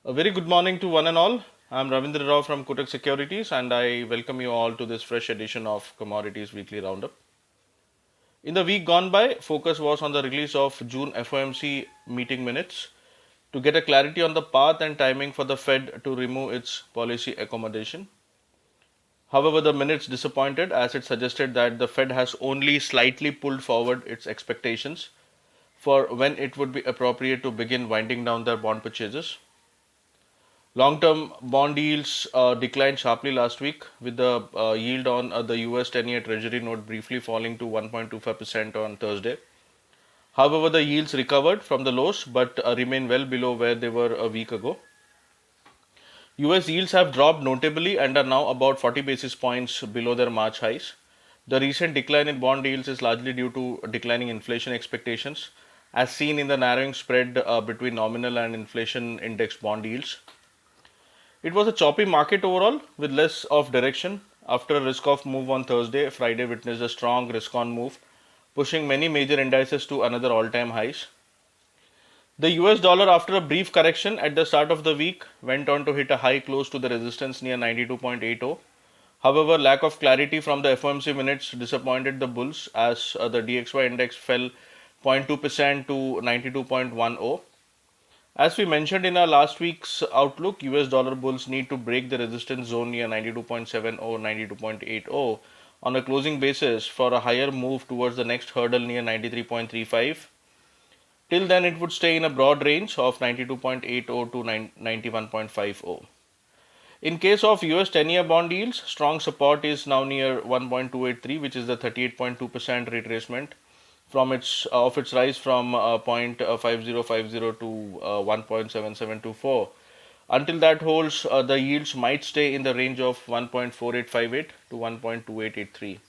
A very good morning to one and all. I'm Ravindra Rao from Kotak Securities and I welcome you all to this fresh edition of Commodities Weekly Roundup. In the week gone by, focus was on the release of June FOMC meeting minutes to get a clarity on the path and timing for the Fed to remove its policy accommodation. However, the minutes disappointed as it suggested that the Fed has only slightly pulled forward its expectations for when it would be appropriate to begin winding down their bond purchases. Long-term bond yields declined sharply last week, with the yield on the US 10-year Treasury note briefly falling to 1.25% on Thursday. However, the yields recovered from the lows but remain well below where they were a week ago. US yields have dropped notably and are now about 40 basis points below their March highs. The recent decline in bond yields is largely due to declining inflation expectations, as seen in the narrowing spread between nominal and inflation index bond yields. It was a choppy market overall with less of direction. After a risk off move on Thursday, Friday witnessed a strong risk on move, pushing many major indices to another all time highs. The US dollar, after a brief correction at the start of the week, went on to hit a high close to the resistance near 92.80. However, lack of clarity from the FOMC minutes disappointed the bulls as the DXY index fell 0.2% to 92.10. As we mentioned in our last week's outlook, US dollar bulls need to break the resistance zone near 92.70, 92.80 on a closing basis for a higher move towards the next hurdle near 93.35. Till then, it would stay in a broad range of 92.80 to 91.50. In case of US 10-year bond yields, strong support is now near 1.283, which is the 38.2% retracement from its rise from 0.5050 to 1.7724. Until that holds, the yields might stay in the range of 1.4858 to 1.2883.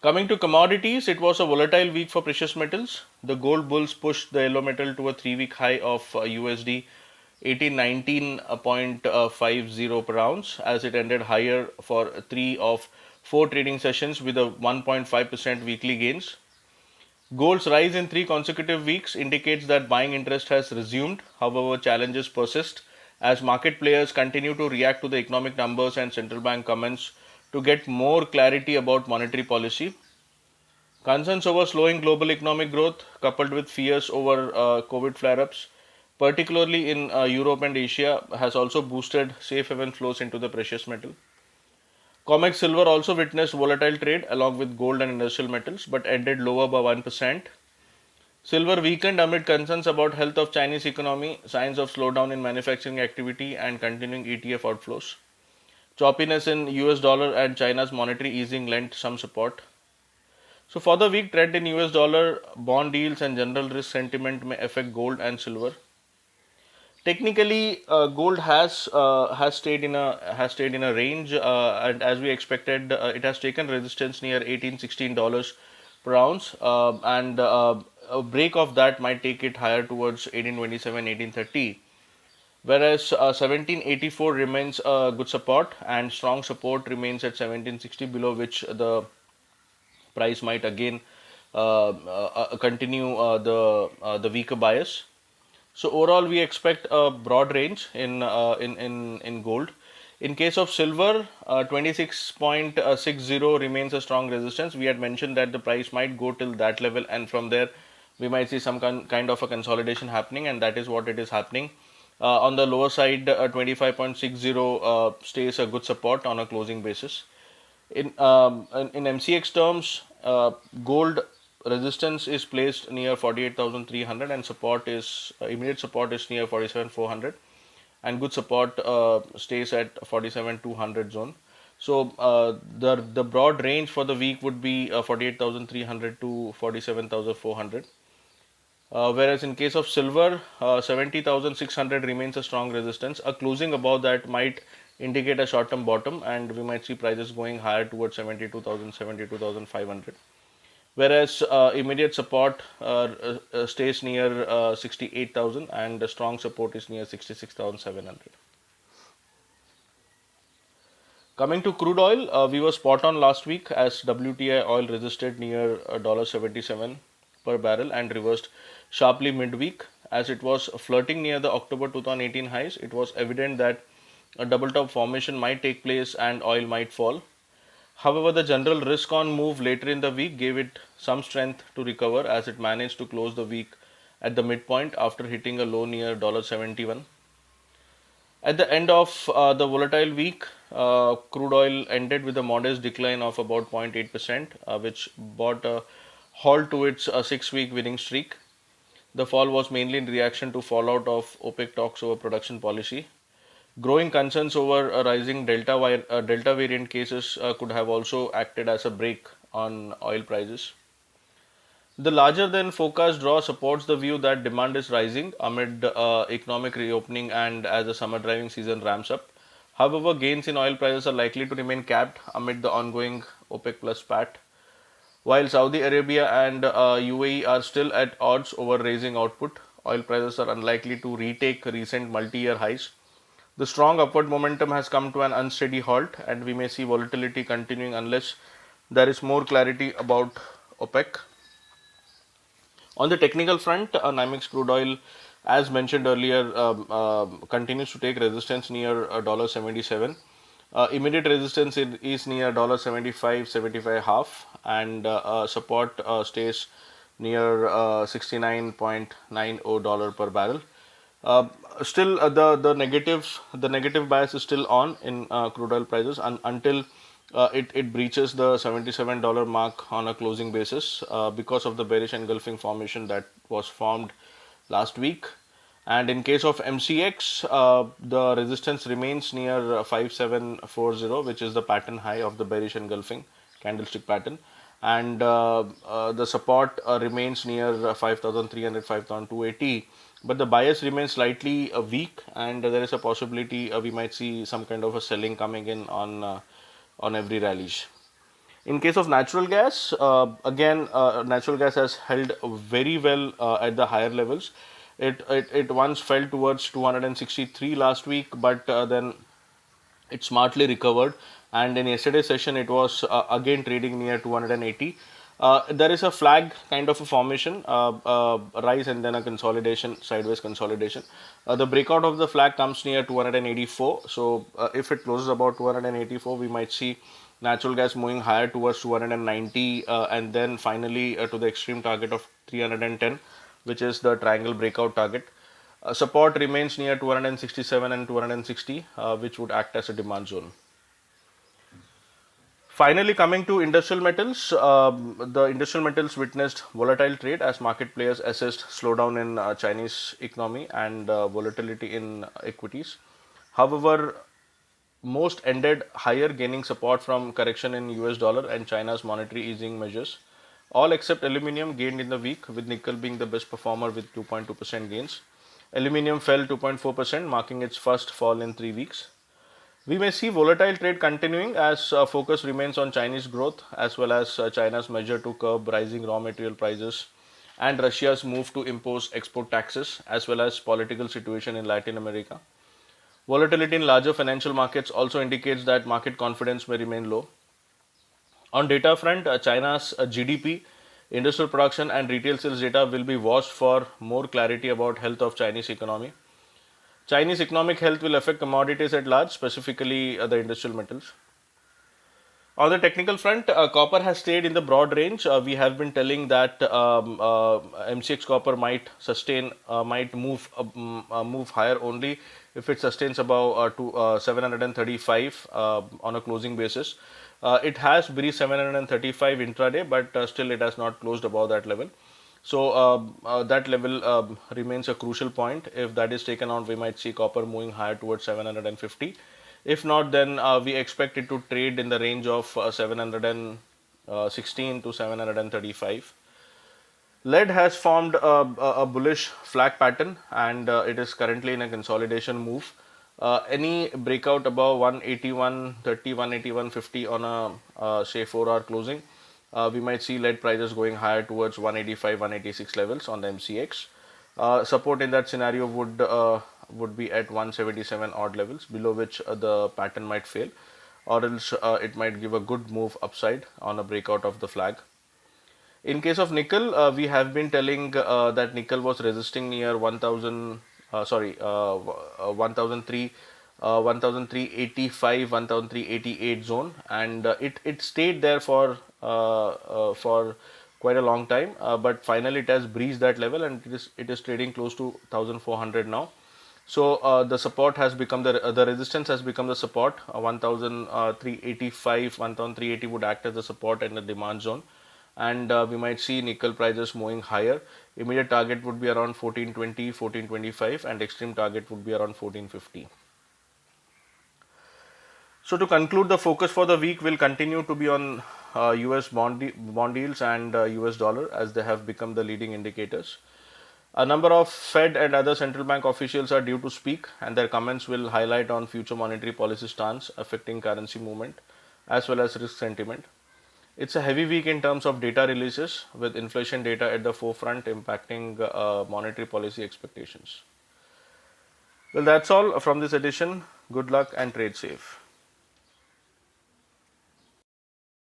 Coming to commodities, it was a volatile week for precious metals. The gold bulls pushed the yellow metal to a 3-week high of USD 1819.50 per ounce as it ended higher for 3 of 4 trading sessions with a 1.5% weekly gains. Gold's rise in 3 consecutive weeks indicates that buying interest has resumed. However, challenges persist as market players continue to react to the economic numbers and central bank comments to get more clarity about monetary policy. Concerns over slowing global economic growth, coupled with fears over COVID flare ups, particularly in Europe and Asia, has also boosted safe haven flows into the precious metal. COMEX silver also witnessed volatile trade along with gold and industrial metals but ended lower by 1%. Silver weakened amid concerns about health of Chinese economy, signs of slowdown in manufacturing activity and continuing ETF outflows. Choppiness in US dollar and China's monetary easing lent some support. So for the week, trend in US dollar, bond yields and general risk sentiment may affect gold and silver. Technically, gold has stayed in a range, and as we expected, it has taken resistance near $18-16 per ounce, and a break of that might take it higher towards 1827, 1830. Whereas 1784 remains a good support, and strong support remains at 1760, below which the price might again continue the weaker bias. So overall, we expect a broad range in gold. In case of silver, 26.60 remains a strong resistance. We had mentioned that the price might go till that level, and from there, we might see some kind of a consolidation happening, and that is what it is happening. On the lower side, 25.60 stays a good support on a closing basis. In MCX terms, gold resistance is placed near 48,300 and support is immediate support is near 47,400 and good support stays at 47,200 zone. So the broad range for the week would be 48,300 to 47,400. Whereas in case of silver, 70,600 remains a strong resistance. A closing above that might indicate a short-term bottom, and we might see prices going higher towards 72,000, 72,500. Whereas immediate support stays near 68,000 and the strong support is near 66,700. Coming to crude oil, we were spot on last week as WTI oil resisted near $77 per barrel and reversed sharply midweek as it was flirting near the October 2018 highs. It was evident that a double top formation might take place and oil might fall. However, the general risk on move later in the week gave it some strength to recover as it managed to close the week at the midpoint after hitting a low near $71. At the end of the volatile week, crude oil ended with a modest decline of about 0.8%, which brought a halt to its 6 week winning streak. The fall was mainly in reaction to fallout of OPEC talks over production policy. Growing concerns over rising Delta variant cases could have also acted as a brake on oil prices. The larger than forecast draw supports the view that demand is rising amid economic reopening and as the summer driving season ramps up. However, gains in oil prices are likely to remain capped amid the ongoing OPEC plus spat. While Saudi Arabia and UAE are still at odds over raising output, oil prices are unlikely to retake recent multi year highs. The strong upward momentum has come to an unsteady halt, and we may see volatility continuing unless there is more clarity about OPEC. On the technical front, NYMEX crude oil, as mentioned earlier, continues to take resistance near $77. Immediate resistance is near $75, 75 half, and support stays near $69.90 per barrel. Still, the negative bias is still on in crude oil prices until it breaches the $77 mark on a closing basis because of the bearish engulfing formation that was formed last week. And in case of MCX, the resistance remains near 5740, which is the pattern high of the bearish engulfing candlestick pattern. And the support remains near 5300, 5280. But the bias remains slightly weak, and there is a possibility we might see some kind of a selling coming in on every rallies. In case of natural gas, again, natural gas has held very well at the higher levels. It once fell towards 263 last week, but then it smartly recovered. And in yesterday's session, it was again trading near 280. There is a flag kind of a formation, rise and then a consolidation, sideways consolidation. The breakout of the flag comes near 284. So if it closes about 284, we might see natural gas moving higher towards 290 and then finally to the extreme target of 310, which is the triangle breakout target. Support remains near 267 and 260, which would act as a demand zone. Finally, coming to industrial metals, the industrial metals witnessed volatile trade as market players assessed slowdown in Chinese economy and volatility in equities. However, most ended higher, gaining support from correction in US dollar and China's monetary easing measures. All except aluminium gained in the week, with nickel being the best performer with 2.2% gains. Aluminium fell 2.4%, marking its first fall in 3 weeks. We may see volatile trade continuing as focus remains on Chinese growth as well as China's measure to curb rising raw material prices and Russia's move to impose export taxes as well as political situation in Latin America. Volatility in larger financial markets also indicates that market confidence may remain low. On data front, China's GDP, industrial production and retail sales data will be watched for more clarity about health of Chinese economy. Chinese economic health will affect commodities at large, specifically the industrial metals. On the technical front, copper has stayed in the broad range. We have been telling that MCX copper might sustain, move higher only if it sustains above 735 on a closing basis. It has breached 735 intraday, but still it has not closed above that level. So that level remains a crucial point. If that is taken out, we might see copper moving higher towards 750. If not, then we expect it to trade in the range of 716 to 735. Lead has formed a bullish flag pattern and it is currently in a consolidation move. Any breakout above 181.30, 181.50 on a say 4-hour closing, we might see lead prices going higher towards 185, 186 levels on the MCX. Support in that scenario would be at 177 odd levels, below which the pattern might fail, or else it might give a good move upside on a breakout of the flag. In case of nickel, we have been telling that nickel was resisting near 1000, 1003, 1385, 1388 zone, and it stayed there for quite a long time. But finally, it has breached that level, and it is trading close to 1400 now. So the support has become the resistance has become the support. 1385, 1380 would act as the support and the demand zone, and we might see nickel prices moving higher. Immediate target would be around 1420, 1425, and extreme target would be around 1450. So to conclude, the focus for the week will continue to be on US bond yields and US dollar, as they have become the leading indicators. A number of Fed and other central bank officials are due to speak, and their comments will highlight on future monetary policy stance affecting currency movement as well as risk sentiment. It's a heavy week in terms of data releases, with inflation data at the forefront impacting monetary policy expectations. Well, that's all from this edition. Good luck and trade safe.